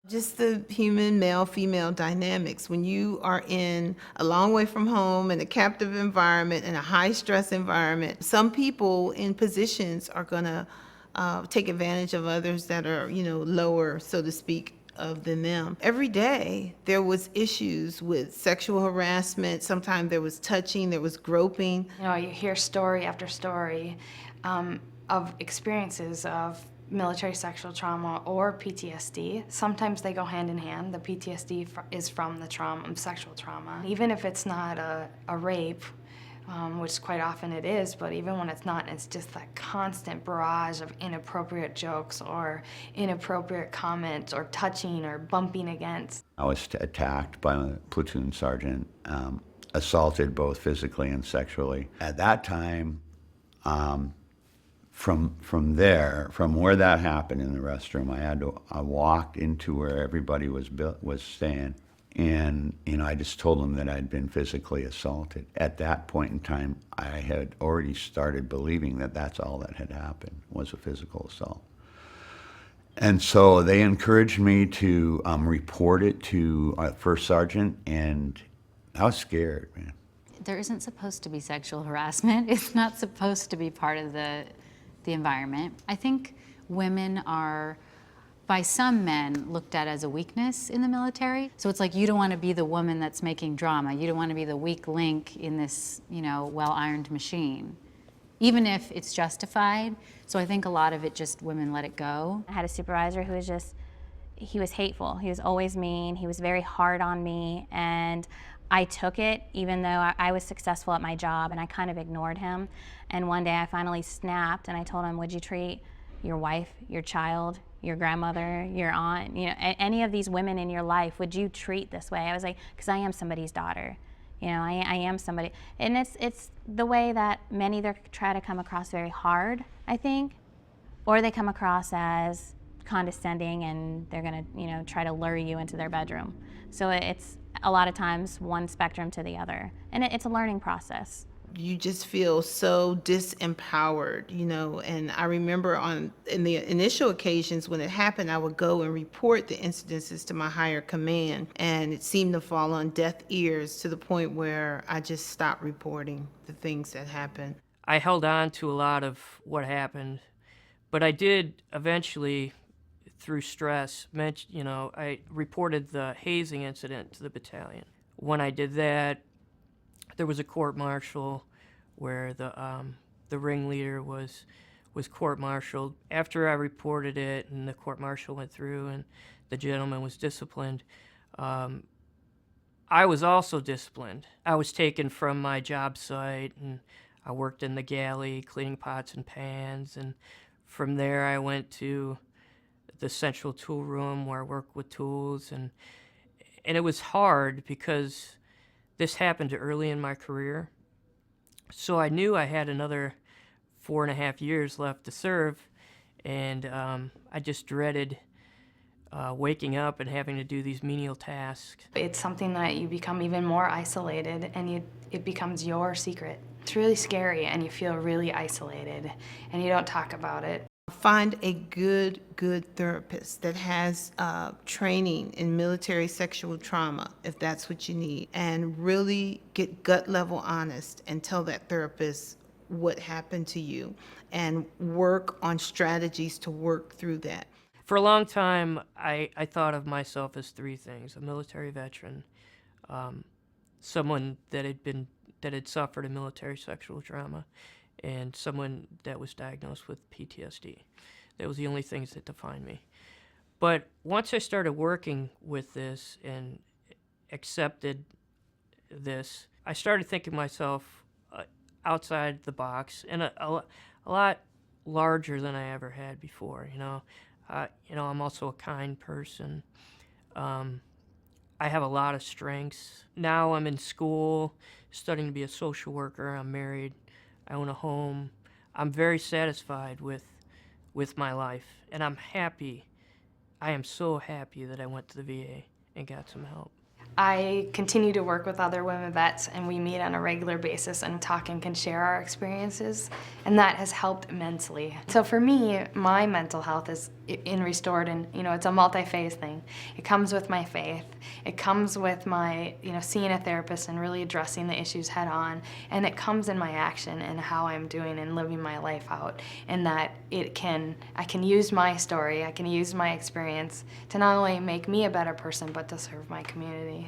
Just the human male-female dynamics. When you are in a long way from home, in a captive environment, in a high-stress environment, some people in positions are gonna take advantage of others that are, lower, so to speak, than them. Every day, there was issues with sexual harassment. Sometimes there was touching, there was groping. You hear story after story of experiences of military sexual trauma or PTSD. Sometimes they go hand in hand. The PTSD is from the trauma, sexual trauma. Even if it's not a rape, which quite often it is, but even when it's not, it's just that constant barrage of inappropriate jokes or inappropriate comments or touching or bumping against. I was attacked by a platoon sergeant, assaulted both physically and sexually. At that time, from where that happened in the restroom, I walked into where everybody was staying, and I just told them that I'd been physically assaulted. At that point in time, I had already started believing that that's all that had happened, was a physical assault. And so they encouraged me to report it to first sergeant, and I was scared, man. There isn't supposed to be sexual harassment. It's not supposed to be part of the environment. I think women are, by some men, looked at as a weakness in the military. So it's like you don't want to be the woman that's making drama. You don't want to be the weak link in this, well-ironed machine, even if it's justified. So I think a lot of it just women let it go. I had a supervisor who was he was hateful. He was always mean. He was very hard on me, and I took it even though I was successful at my job, and I kind of ignored him. And one day I finally snapped and I told him, would you treat your wife, your child, your grandmother, your aunt, any of these women in your life, would you treat this way? I was like, because I am somebody's daughter. I am somebody. And it's the way that many either try to come across very hard, I think, or they come across as condescending and they're gonna, try to lure you into their bedroom. So it's a lot of times one spectrum to the other. And it's a learning process. You just feel so disempowered, and I remember in the initial occasions when it happened, I would go and report the incidences to my higher command, and it seemed to fall on deaf ears to the point where I just stopped reporting the things that happened. I held on to a lot of what happened, but I did eventually, through stress, I reported the hazing incident to the battalion. When I did that, there was a court-martial where the ringleader was court-martialed. After I reported it and the court-martial went through and the gentleman was disciplined, I was also disciplined. I was taken from my job site and I worked in the galley cleaning pots and pans, and from there I went to the central tool room where I worked with tools, and it was hard because this happened early in my career, so I knew I had another 4.5 years left to serve, and I just dreaded waking up and having to do these menial tasks. It's something that you become even more isolated, and it becomes your secret. It's really scary, and you feel really isolated, and you don't talk about it. Find a good therapist that has training in military sexual trauma, if that's what you need, and really get gut level honest and tell that therapist what happened to you and work on strategies to work through that. For a long time, I thought of myself as three things: a military veteran, someone that had suffered a military sexual trauma, and someone that was diagnosed with PTSD. That was the only things that defined me. But once I started working with this and accepted this, I started thinking myself outside the box and a lot larger than I ever had before. I'm also a kind person. I have a lot of strengths. Now I'm in school, studying to be a social worker. I'm married. I own a home. I'm very satisfied with my life, and I'm happy. I am so happy that I went to the VA and got some help. I continue to work with other women vets, and we meet on a regular basis and talk and can share our experiences, and that has helped immensely. So for me, my mental health is in restored, and it's a multi-phase thing. It comes with my faith, it comes with my seeing a therapist and really addressing the issues head on, and it comes in my action and how I'm doing and living my life out, and that I can use my story, I can use my experience to not only make me a better person, but to serve my community.